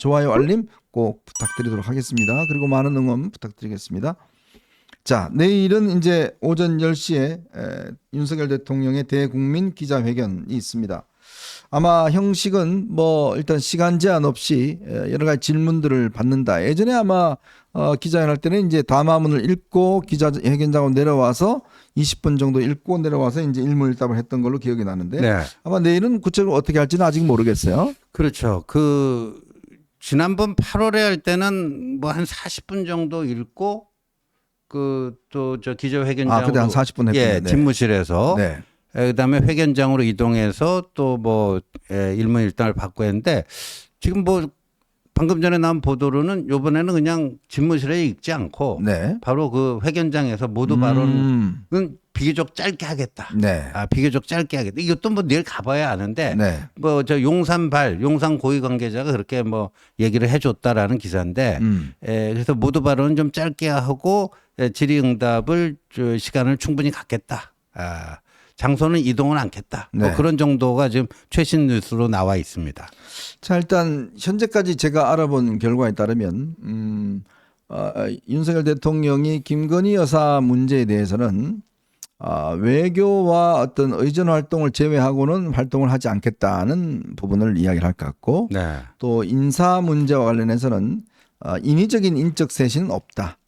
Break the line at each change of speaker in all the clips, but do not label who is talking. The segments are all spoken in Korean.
좋아요, 알림 꼭 부탁드리도록 하겠습니다. 그리고 많은 응원 부탁드리겠습니다. 자, 내일은 이제 오전 10시에 윤석열 대통령의 대국민 기자회견이 있습니다. 아마 형식은 뭐 일단 시간 제한 없이 여러 가지 질문들을 받는다. 예전에 아마 기자회견 할 때는 이제 담화문을 읽고 기자회견장으로 내려와서 20분 정도 읽고 내려와서 이제 일문일답을 했던 걸로 기억이 나는데
네.
아마 내일은 구체적으로 어떻게 할지는 아직 모르겠어요.
그렇죠. 지난번 8월에 할 때는 뭐 한 40분 정도 읽고 또 저 기자회견장으로
그때 한 40분 했군요.
예,
네.
집무실에서
네.
그다음에 회견장으로 이동해서 또 뭐 일문일답을 받고 했는데 지금 뭐 방금 전에 나온 보도로는 이번에는 그냥 집무실에 읽지 않고
네.
바로 그 회견장에서 모두 발언은 비교적 짧게 하겠다.
네.
비교적 짧게 하겠다. 이것도 뭐 내일 가봐야 아는데
네.
뭐 저 용산 고위 관계자가 그렇게 뭐 얘기를 해줬다라는 기사인데 그래서 모두 발언은 좀 짧게 하고 질의응답을 시간을 충분히 갖겠다. 장소는 이동은 않겠다.
네.
뭐 그런 정도가 지금 최신 뉴스로 나와 있습니다.
자, 일단 현재까지 제가 알아본 결과에 따르면 윤석열 대통령이 김건희 여사 문제에 대해서는 외교와 어떤 의전 활동을 제외하고는 활동을 하지 않겠다는 부분을 이야기를 할 것 같고
네.
또 인사 문제와 관련해서는 인위적인 인적 쇄신은 없다.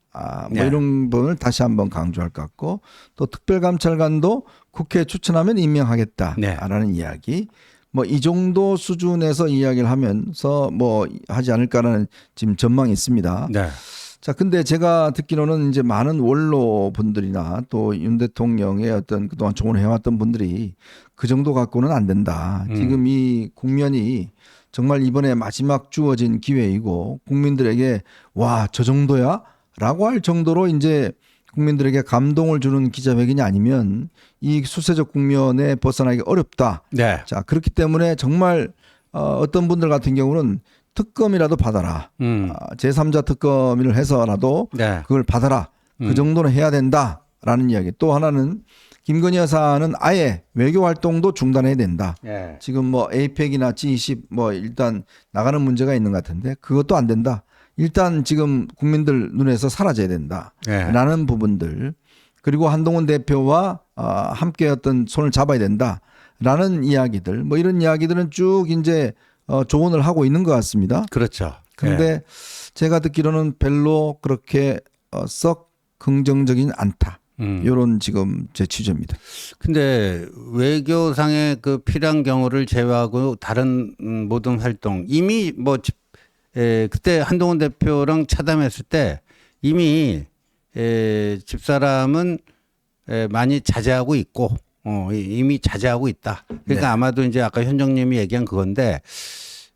네.
이런 부분을 다시 한번 강조할 것 같고 또 특별감찰관도 국회에 추천하면 임명하겠다라는 이야기. 뭐 이 정도 수준에서 이야기를 하면서 뭐 하지 않을까라는 지금 전망이 있습니다.
네.
자, 근데 제가 듣기로는 이제 많은 원로 분들이나 또 윤 대통령의 어떤 그동안 조언을 해왔던 분들이 그 정도 갖고는 안 된다. 지금 이 국면이 정말 이번에 마지막 주어진 기회이고 국민들에게 와, 저 정도야? 라고 할 정도로 이제 국민들에게 감동을 주는 기자회견이 아니면 이 수세적 국면에 벗어나기 어렵다.
네.
자, 그렇기 때문에 정말 어떤 분들 같은 경우는 특검이라도 받아라. 제3자 특검을 해서라도
네.
그걸 받아라. 그 정도는 해야 된다라는 이야기. 또 하나는 김건희 여사는 아예 외교 활동도 중단해야 된다.
네.
지금 뭐 에이펙이나 G20 뭐 일단 나가는 문제가 있는 것 같은데 그것도 안 된다. 일단 지금 국민들 눈에서 사라져야 된다라는
네.
부분들. 그리고 한동훈 대표와 함께 어떤 손을 잡아야 된다라는 이야기들. 뭐 이런 이야기들은 쭉 이제 조언을 하고 있는 것 같습니다.
그렇죠.
그런데 제가 듣기로는 별로 그렇게 썩 긍정적이진 않다. 이런 지금 제 취재입니다.
근데 외교상의 그 필요한 경우를 제외하고 다른 모든 활동 이미 뭐 그때 한동훈 대표랑 차담했을 때 이미 집사람은 많이 자제하고 있고 이미 자제하고 있다. 그러니까
네.
아마도 이제 아까 현정님이 얘기한 그건데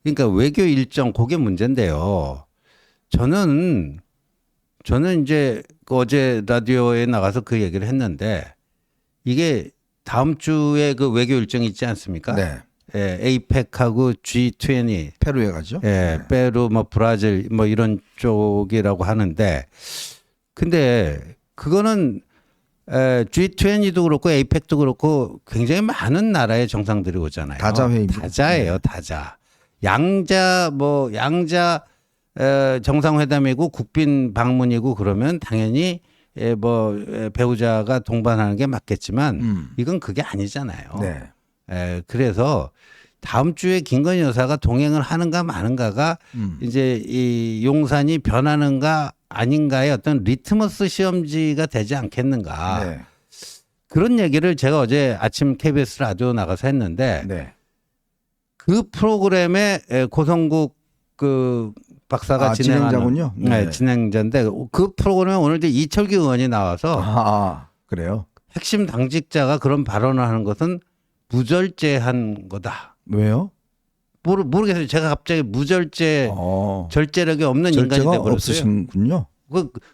그러니까 외교 일정 그게 문제인데요. 저는 이제 어제 라디오에 나가서 그 얘기를 했는데 이게 다음 주에 그 외교 일정이 있지 않습니까?
네.
에이펙하고 G20
페루에 가죠.
페루 뭐 브라질 뭐 이런 쪽이라고 하는데 근데 그거는 G20도 그렇고 에이펙도 그렇고 굉장히 많은 나라의 정상들이 오잖아요.
다자회의입니다.
다자예요, 다자. 양자 정상회담이고 국빈 방문이고 그러면 당연히 뭐 배우자가 동반하는 게 맞겠지만 이건 그게 아니잖아요.
네.
그래서 다음 주에 김건희 여사가 동행을 하는가 마는가가 이제 이 용산이 변하는가 아닌가의 어떤 리트머스 시험지가 되지 않겠는가.
네.
그런 얘기를 제가 어제 아침 KBS 라디오 나가서 했는데
네.
그 프로그램에 고성국 그 박사가 진행하는
진행자군요. 네.
진행자인데 그 프로그램에 오늘 이제 이철규 의원이 나와서
그래요?
핵심 당직자가 그런 발언을 하는 것은 무절제한 거다.
왜요?
모르겠어요. 제가 갑자기 무절제 절제력이 없는 인간이
절제가
되어버렸어요.
없으신군요.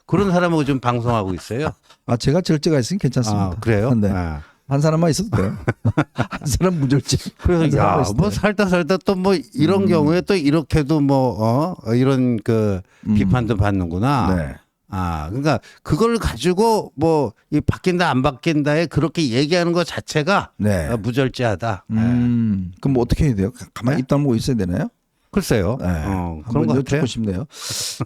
그런 사람하고 좀 방송하고 있어요.
제가 절제가 있으면 괜찮습니다.
그래요?
네. 한 사람만 있어도 돼요. 한 사람 무절제.
그래서 뭐 살다 또 뭐 이런 경우에 또 이렇게도 뭐 이런 그 비판도 받는구나.
네.
그러니까 그걸 가지고 뭐 이 바뀐다 안 바뀐다에 그렇게 얘기하는 것 자체가
네.
무절제하다.
그럼 뭐 어떻게 해야 돼요? 가만히 입 다물고 있어야 되나요?
글쎄요.
네,
그런
한번
것
여쭙고
같아요.
싶네요.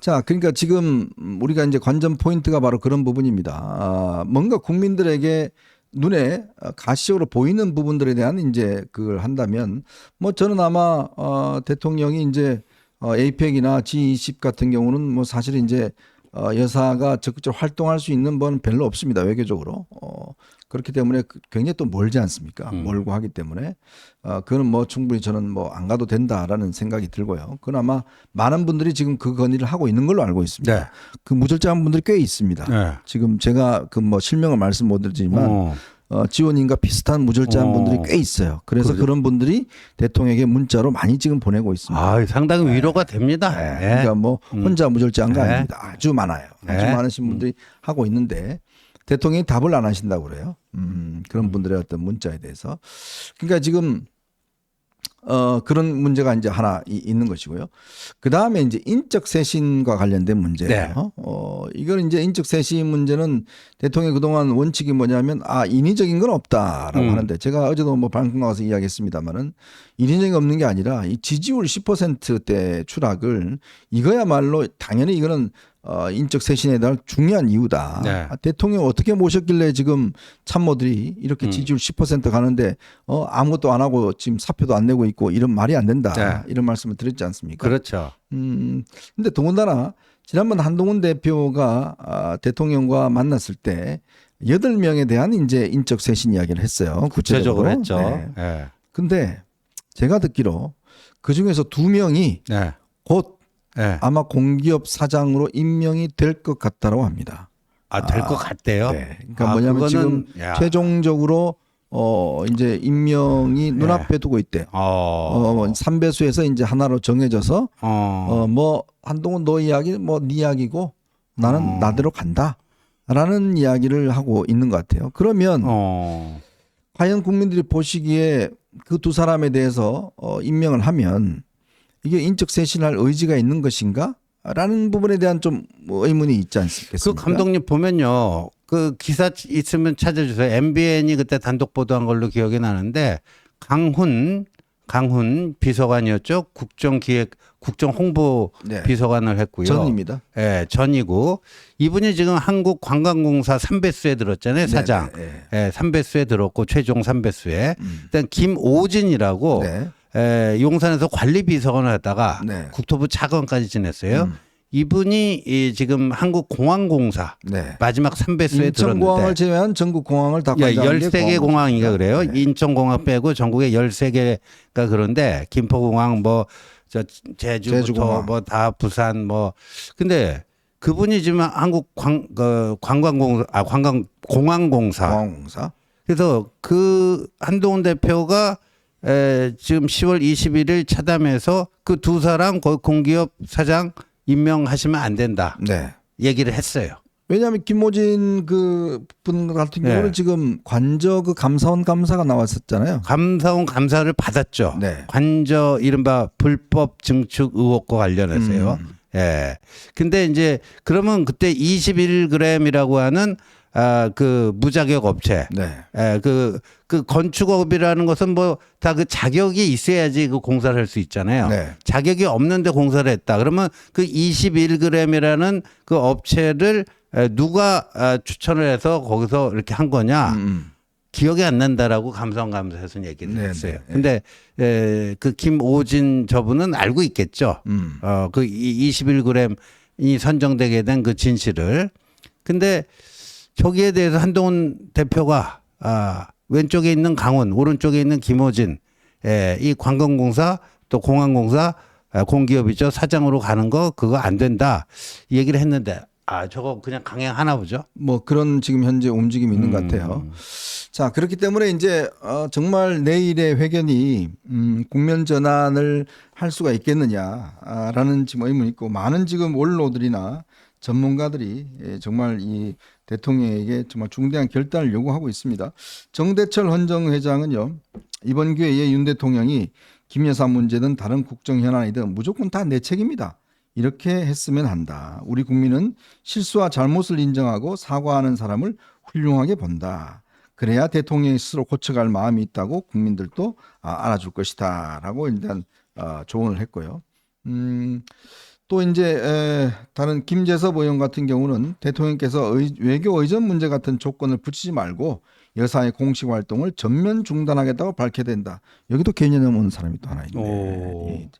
자, 그러니까 지금 우리가 이제 관전 포인트가 바로 그런 부분입니다. 뭔가 국민들에게 눈에 가시적으로 보이는 부분들에 대한 이제 그걸 한다면 뭐 저는 아마 대통령이 이제 APEC이나 G20 같은 경우는 뭐 사실 이제 여사가 적극적으로 활동할 수 있는 건 별로 없습니다. 외교적으로. 그렇기 때문에 굉장히 또 멀지 않습니까? 멀고 하기 때문에 그거는 뭐 충분히 저는 뭐 안 가도 된다라는 생각이 들고요. 그건 아마 많은 분들이 지금 그 건의를 하고 있는 걸로 알고 있습니다.
네.
그 무절제한 분들이 꽤 있습니다.
네.
지금 제가 그 뭐 실명을 말씀 못 드리지만 지원인과 비슷한 무절제한 분들이 꽤 있어요. 그래서
그러죠.
그런 분들이 대통령에게 문자로 많이 지금 보내고 있습니다.
아, 상당히 위로가 됩니다.
네.
네.
그러니까 뭐 혼자 무절제한 거
네.
아닙니다. 아주 많아요. 아주
네.
많으신 분들이 하고 있는데 대통령이 답을 안 하신다고 그래요. 그런 분들의 어떤 문자에 대해서. 그러니까 지금 그런 문제가 이제 하나 있는 것이고요. 그 다음에 이제 인적 쇄신과 관련된 문제예요. 이건 이제 인적 쇄신 문제는 대통령이 그동안 원칙이 뭐냐면 인위적인 건 없다라고 하는데 제가 어제도 뭐 방송 나가서 이야기했습니다만은 인위적인 게 없는 게 아니라 이 지지율 10%대 추락을 이거야말로 당연히 이거는 인적 쇄신에 대한 중요한 이유다.
네.
대통령 어떻게 모셨길래 지금 참모들이 이렇게 지지율 10% 가는데 아무것도 안 하고 지금 사표도 안 내고 있고 이런 말이 안 된다.
네.
이런 말씀을 드렸지 않습니까?
그렇죠.
근데 더군다나 지난번 한동훈 대표가 대통령과 만났을 때 8명에 대한 이제 인적 쇄신 이야기를 했어요.
구체적으로 했죠.
네.
네.
근데 제가 듣기로 그 중에서 2명이
네.
곧
네.
아마 공기업 사장으로 임명이 될 것 같다라고 합니다.
될 것 같대요.
네. 그러니까 뭐냐면 지금 최종적으로 이제 임명이 눈앞에 두고 있대. 3배수에서 이제 하나로 정해져서 뭐 한동훈 너 이야기 뭐 네 이야기고 나는 나대로 간다라는 이야기를 하고 있는 것 같아요. 그러면 과연 국민들이 보시기에 그 두 사람에 대해서 임명을 하면 이게 인적 쇄신할 의지가 있는 것인가? 라는 부분에 대한 좀 의문이 있지 않겠습니까?
그 감독님 보면요. 그 기사 있으면 찾아주세요. MBN이 그때 단독 보도한 걸로 기억이 나는데 강훈 비서관이었죠. 국정홍보
네.
비서관을 했고요.
전입니다.
예, 전이고 이분이 지금 한국관광공사 3배수에 들었잖아요. 사장. 예, 3배수에 들었고 최종 3배수에. 일단 김오진이라고
네.
용산에서 관리비서관을 하다가
네.
국토부 차관까지 지냈어요. 이분이 지금 한국공항공사
네.
마지막 3배수에
인천공항을
들었는데
제외한 전국 공항을 다 관장하는 게
13개 공항인가 그래요.
네.
인천공항 빼고 전국에 13개가 그런데 김포공항 뭐 저 제주부터
제주공항.
뭐 다 부산 뭐 근데 그분이 지금 관광공항공사
공항공사.
그래서 그 한동훈 대표가 지금 10월 21일 차담해서 그 두 사람 공기업 사장 임명하시면 안 된다.
네.
얘기를 했어요.
왜냐하면 김모진 그 분 같은 경우는
네.
지금 관저 그 감사원 감사가 나왔었잖아요.
감사원 감사를 받았죠.
네.
관저 이른바 불법 증축 의혹과 관련해서요. 예. 근데 이제 그러면 그때 21g이라고 하는 그 무자격 업체.
네.
예, 그 건축업이라는 것은 뭐 다 그 자격이 있어야지 그 공사를 할 수 있잖아요.
네.
자격이 없는데 공사를 했다. 그러면 그 21g이라는 그 업체를 누가 추천을 해서 거기서 이렇게 한 거냐? 기억이 안 난다라고 감사원감사에서는 얘기를
네,
했어요.
네,
근데 그 김오진 저분은 알고 있겠죠. 그 21g이 선정되게 된 그 진실을. 근데 저기에 대해서 한동훈 대표가 왼쪽에 있는 강훈, 오른쪽에 있는 김호진, 이 관광공사 또 공항공사 공기업이죠. 사장으로 가는 거 그거 안 된다. 이 얘기를 했는데 저거 그냥 강행하나 보죠.
뭐 그런 지금 현재 움직임이 있는 것 같아요. 자, 그렇기 때문에 이제 정말 내일의 회견이 국면 전환을 할 수가 있겠느냐라는 지금 의문이 있고 많은 지금 원로들이나 전문가들이 정말 이 대통령에게 정말 중대한 결단을 요구하고 있습니다. 정대철 헌정회장은요, 이번 기회에 윤 대통령이 김 여사 문제든 다른 국정 현안이든 무조건 다 내 책임이다. 이렇게 했으면 한다. 우리 국민은 실수와 잘못을 인정하고 사과하는 사람을 훌륭하게 본다. 그래야 대통령이 스스로 고쳐갈 마음이 있다고 국민들도 알아줄 것이다. 라고 일단 조언을 했고요. 또 이제 다른 김재섭 의원 같은 경우는 대통령께서 외교 의전 문제 같은 조건을 붙이지 말고 여사의 공식 활동을 전면 중단하겠다고 밝혀야 된다. 여기도 개념 없는 사람이 또 하나 있네.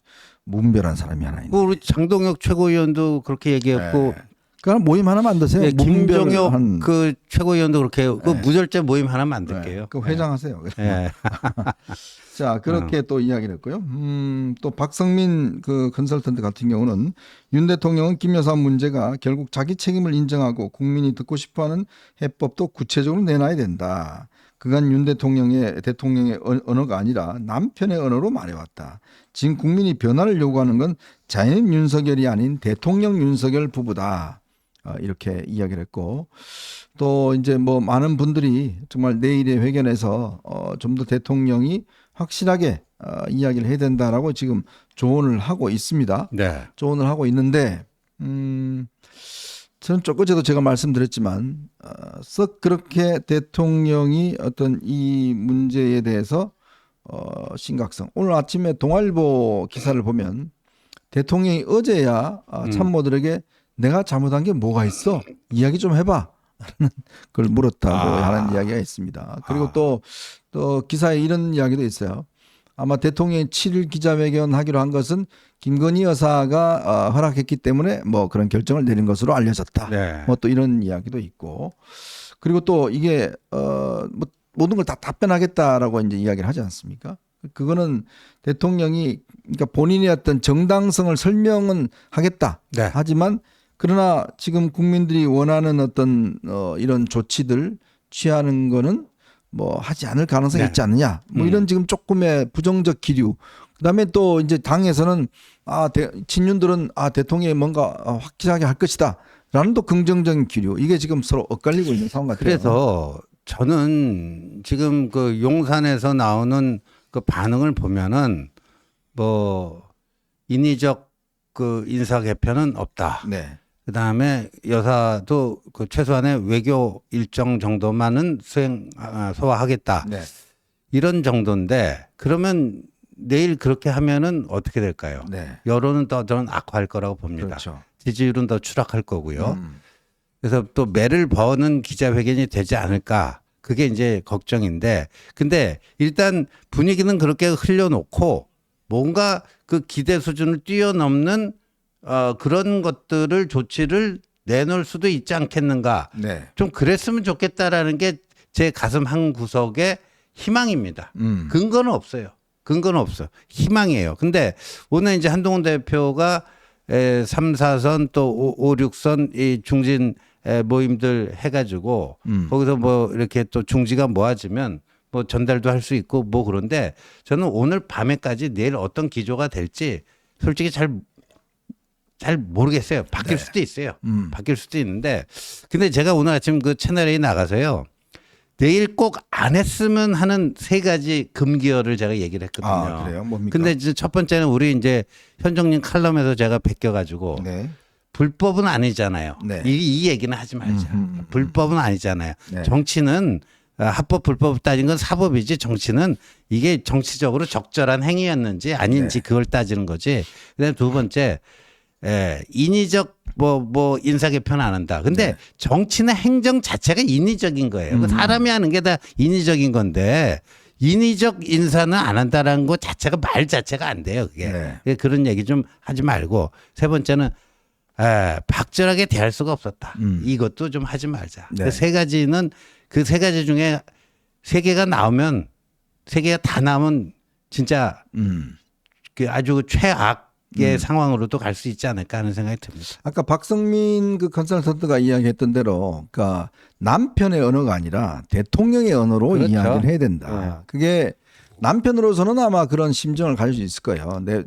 무분별한 사람이 하나 있네.
우리 장동혁 최고위원도 그렇게 얘기했고
그럼 모임 하나 만드세요.
예, 김종혁
무분별한.
그 최고위원도 그렇게 그 무절제 모임 하나 만들게요.
그 회장하세요.
예.
자, 그렇게 또 이야기를 했고요. 또 박성민 그 컨설턴트 같은 경우는 윤 대통령은 김 여사 문제가 결국 자기 책임을 인정하고 국민이 듣고 싶어하는 해법도 구체적으로 내놔야 된다. 그간 윤 대통령의 언어가 아니라 남편의 언어로 말해왔다. 지금 국민이 변화를 요구하는 건 자연 윤석열이 아닌 대통령 윤석열 부부다. 이렇게 이야기를 했고, 또 이제 뭐 많은 분들이 정말 내일의 회견에서 좀 더 대통령이 확실하게 이야기를 해야 된다라고 지금 조언을 하고 있습니다.
네.
조언을 하고 있는데, 저는 어제도 제가 말씀드렸지만, 썩 그렇게 대통령이 어떤 이 문제에 대해서 심각성. 오늘 아침에 동아일보 기사를 보면 대통령이 어제야 참모들에게 내가 잘못한 게 뭐가 있어? 이야기 좀 해봐. 그걸 물었다고 하는 이야기가 있습니다. 그리고 또 기사에 이런 이야기도 있어요. 아마 대통령이 7일 기자회견 하기로 한 것은 김건희 여사가 허락했기 때문에 뭐 그런 결정을 내린 것으로 알려졌다.
네.
뭐 또 이런 이야기도 있고. 그리고 또 이게 뭐 모든 걸 다 답변하겠다라고 이제 이야기를 하지 않습니까? 그거는 대통령이 그러니까 본인의 어떤 정당성을 설명은 하겠다.
네.
하지만 그러나 지금 국민들이 원하는 어떤 이런 조치들 취하는 거는 뭐 하지 않을 가능성이
네.
있지 않느냐. 뭐 이런 지금 조금의 부정적 기류. 그다음에 또 이제 당에서는 친윤들은 대통령이 뭔가 확실하게 할 것이다라는 또 긍정적인 기류. 이게 지금 서로 엇갈리고 있는 상황 같아요.
그래서 저는 지금 그 용산에서 나오는 그 반응을 보면은 뭐 인위적 그 인사 개편은 없다.
네.
그 다음에 여사도 그 최소한의 외교 일정 정도만은 소화하겠다.
네.
이런 정도인데 그러면 내일 그렇게 하면은 어떻게 될까요?
네.
여론은 더 저는 악화할 거라고 봅니다.
그렇죠.
지지율은 더 추락할 거고요. 그래서 또 매를 버는 기자회견이 되지 않을까. 그게 이제 걱정인데 근데 일단 분위기는 그렇게 흘려놓고 뭔가 그 기대 수준을 뛰어넘는 그런 것들을 조치를 내놓을 수도 있지 않겠는가.
네.
좀 그랬으면 좋겠다라는 게 제 가슴 한 구석의 희망입니다. 근거는 없어요. 근거는 없어. 희망이에요. 근데 오늘 이제 한동훈 대표가 3, 4선 또 5, 6선 이 중진 모임들 해가지고 거기서 뭐 이렇게 또 중지가 모아지면 뭐 전달도 할 수 있고 뭐 그런데 저는 오늘 밤에까지 내일 어떤 기조가 될지 솔직히 잘 모르겠어요. 바뀔 수도 있어요. 바뀔 수도 있는데 근데 제가 오늘 아침 그 채널에 나가서요. 내일 꼭 안 했으면 하는 3가지 금기어를 제가 얘기를 했거든요.
그래요? 뭡니까?
근데 이제 첫 번째는 우리 이제 현정님 칼럼에서 제가 베껴가지고
네.
불법은 아니잖아요.
네.
이 얘기는 하지 말자. 불법은 아니잖아요.
네.
정치는 합법 불법 따진 건 사법이지 정치는 이게 정치적으로 적절한 행위였는지 아닌지 그걸 따지는 거지. 그다음에 두 번째 인위적 뭐 인사 개편 안 한다. 근데 정치나 행정 자체가 인위적인 거예요. 그 사람이 하는 게 다 인위적인 건데 인위적 인사는 안 한다라는 것 자체가 말 자체가 안 돼요. 그게 그런 얘기 좀 하지 말고 세 번째는 박절하게 대할 수가 없었다. 이것도 좀 하지 말자.
네.
그 3가지는 그 3가지 중에 3개가 나오면 3개가 다 나오면 진짜 그 아주 최악의 상황으로도 갈 수 있지 않을까 하는 생각이 듭니다.
아까 박성민 그 컨설턴트가 이야기했던 대로 그러니까 남편의 언어가 아니라 대통령의 언어로
그렇죠.
이야기를 해야 된다. 그게 남편으로서는 아마 그런 심정을 가질 수 있을 거예요. 내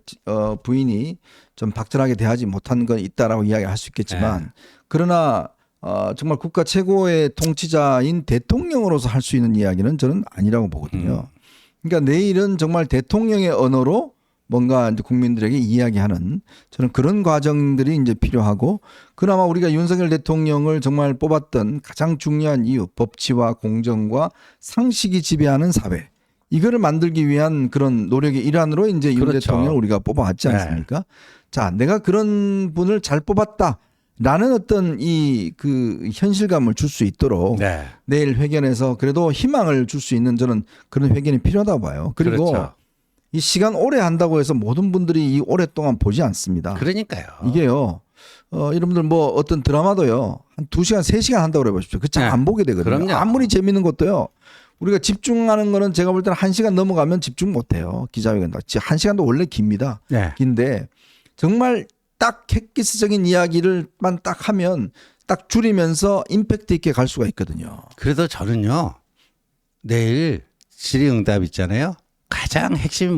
부인이 좀 박절하게 대하지 못한 건 있다라고 이야기할 수 있겠지만 그러나 정말 국가 최고의 통치자인 대통령으로서 할 수 있는 이야기는 저는 아니라고 보거든요. 그러니까 내일은 정말 대통령의 언어로 뭔가 이제 국민들에게 이야기하는 저는 그런 과정들이 이제 필요하고 그나마 우리가 윤석열 대통령을 정말 뽑았던 가장 중요한 이유 법치와 공정과 상식이 지배하는 사회 이거를 만들기 위한 그런 노력의 일환으로 이제 윤
그렇죠.
대통령을 우리가 뽑아왔지 않습니까? 자, 내가 그런 분을 잘 뽑았다라는 어떤 이 그 현실감을 줄 수 있도록
네.
내일 회견에서 그래도 희망을 줄 수 있는 저는 그런 회견이 필요하다고 봐요. 그리고
그렇죠.
이 시간 오래 한다고 해서 모든 분들이 이 오랫동안 보지 않습니다.
그러니까요.
이게요. 여러분들 뭐 어떤 드라마도요. 한 2시간, 3시간 한다고 그래 보십시오. 그 잘 안
네.
보게 되거든요.
그럼요.
아무리 재밌는 것도요. 우리가 집중하는 거는 제가 볼 때는 1시간 넘어가면 집중 못 해요. 기자회견. 1시간도 원래 깁니다.
네.
긴데 정말 딱 획기스적인 이야기를만 딱 하면 딱 줄이면서 임팩트 있게 갈 수가 있거든요.
그래도 저는요. 내일 질의응답 있잖아요. 가장 핵심이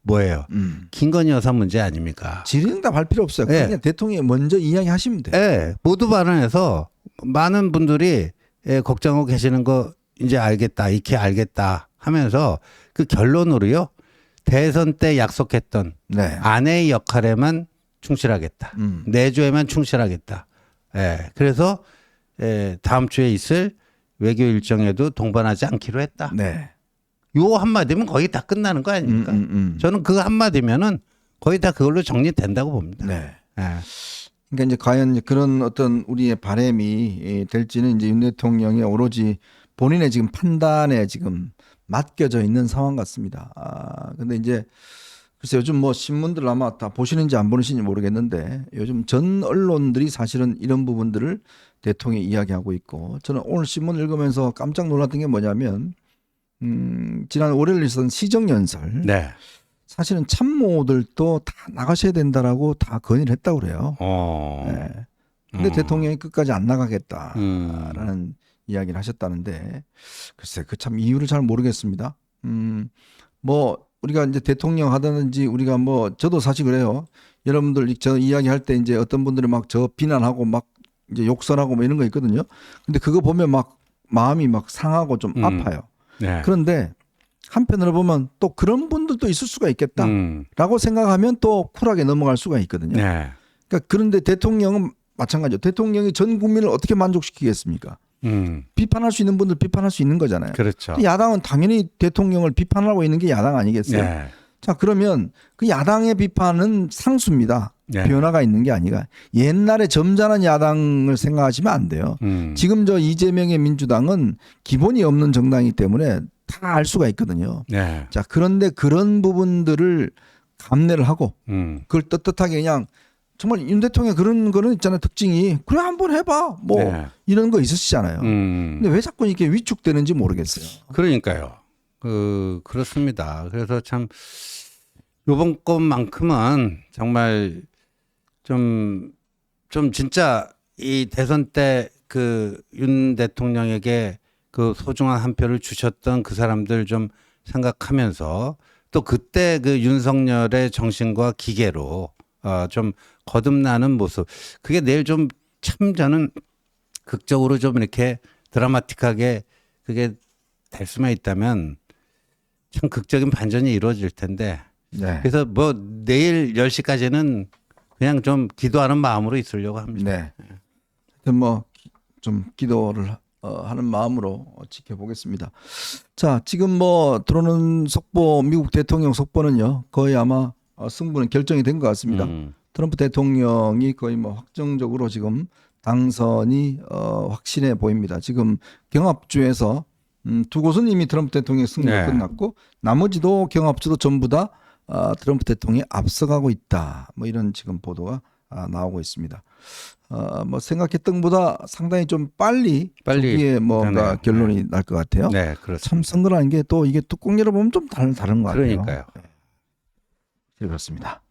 뭐예요? 김건희 여사 문제 아닙니까?
질의응답 할 필요 없어요.
네.
그냥 대통령이 먼저 이야기하시면 돼요.
네, 모두 발언해서 많은 분들이 걱정하고 계시는 거 이제 알겠다, 익히 알겠다 하면서 그 결론으로요. 대선 때 약속했던
네.
아내의 역할에만 충실하겠다. 내조에만 충실하겠다. 예, 그래서 다음 주에 있을 외교 일정에도 동반하지 않기로 했다.
네.
요 한마디면 거의 다 끝나는 거 아닙니까? 저는 그 한마디면은 거의 다 그걸로 정리된다고 봅니다.
네.
예.
그러니까 이제 과연 그런 어떤 우리의 바람이 될지는 이제 윤 대통령이 오로지 본인의 지금 판단에 지금 맡겨져 있는 상황 같습니다. 근데 이제 글쎄 요즘 뭐 신문들 아마 다 보시는지 안 보시는지 모르겠는데 요즘 전 언론들이 사실은 이런 부분들을 대통령이 이야기하고 있고 저는 오늘 신문 읽으면서 깜짝 놀랐던 게 뭐냐면 지난 월요일 있었던 시정연설
네.
사실은 참모들도 다 나가셔야 된다라고 다 건의를 했다고 그래요. 네. 근데 대통령이 끝까지 안 나가겠다라는 이야기를 하셨다는데 글쎄 그 참 이유를 잘 모르겠습니다. 뭐 우리가 이제 대통령 하든지 우리가 뭐 저도 사실 그래요. 여러분들 저 이야기할 때 이제 어떤 분들이 막 저 비난하고 막 이제 욕설하고 뭐 이런 거 있거든요. 근데 그거 보면 막 마음이 막 상하고 좀 아파요.
네.
그런데 한편으로 보면 또 그런 분들도 있을 수가 있겠다라고 생각하면 또 쿨하게 넘어갈 수가 있거든요.
네.
그러니까 그런데 대통령은 마찬가지죠. 대통령이 전 국민을 어떻게 만족시키겠습니까? 비판할 수 있는 분들 비판할 수 있는 거잖아요.
그렇죠.
야당은 당연히 대통령을 비판하고 있는 게 야당 아니겠어요?
네.
자, 그러면 그 야당의 비판은 상수입니다.
네.
변화가 있는 게 아니라 옛날에 점잖은 야당을 생각하시면 안 돼요. 지금 저 이재명의 민주당은 기본이 없는 정당이기 때문에 다 알 수가 있거든요.
네.
자, 그런데 그런 부분들을 감내를 하고 그걸 떳떳하게 그냥 정말 윤 대통령 그런 거는 있잖아요. 특징이 그래 한번 해봐 뭐
네.
이런 거 있으시잖아요. 근데 왜 자꾸 이렇게 위축되는지 모르겠어요.
그러니까요. 그렇습니다. 그래서 참 요번 것만큼은 정말 좀 진짜 이 대선 때 그 윤 대통령에게 그 소중한 한 표를 주셨던 그 사람들 좀 생각하면서 또 그때 그 윤석열의 정신과 기계로 좀 거듭나는 모습. 그게 내일 좀 참 저는 극적으로 좀 이렇게 드라마틱하게 그게 될 수만 있다면 참 극적인 반전이 이루어질 텐데.
네.
그래서 뭐 내일 10시까지는 그냥 좀 기도하는 마음으로 있으려고 합니다.
네. 하여튼 뭐 좀 기도를 하는 마음으로 지켜보겠습니다. 자, 지금 뭐 들어오는 속보, 미국 대통령 속보는요, 거의 아마 승부는 결정이 된 것 같습니다. 트럼프 대통령이 거의 뭐 확정적으로 지금 당선이 확신해 보입니다. 지금 경합주에서 두 곳은 이미 트럼프 대통령의 승리가
네.
끝났고 나머지도 경합주도 전부 다 트럼프 대통령이 앞서가고 있다. 뭐 이런 지금 보도가 나오고 있습니다. 뭐 생각했던 것보다 상당히 좀 빨리 조기에 뭔가
되네요.
결론이 날 것 같아요.
네, 그렇습니다.
참 선거라는 게 또 이게 뚜껑 열어보면 좀 다른 것 같아요.
그러니까요.
그렇습니다.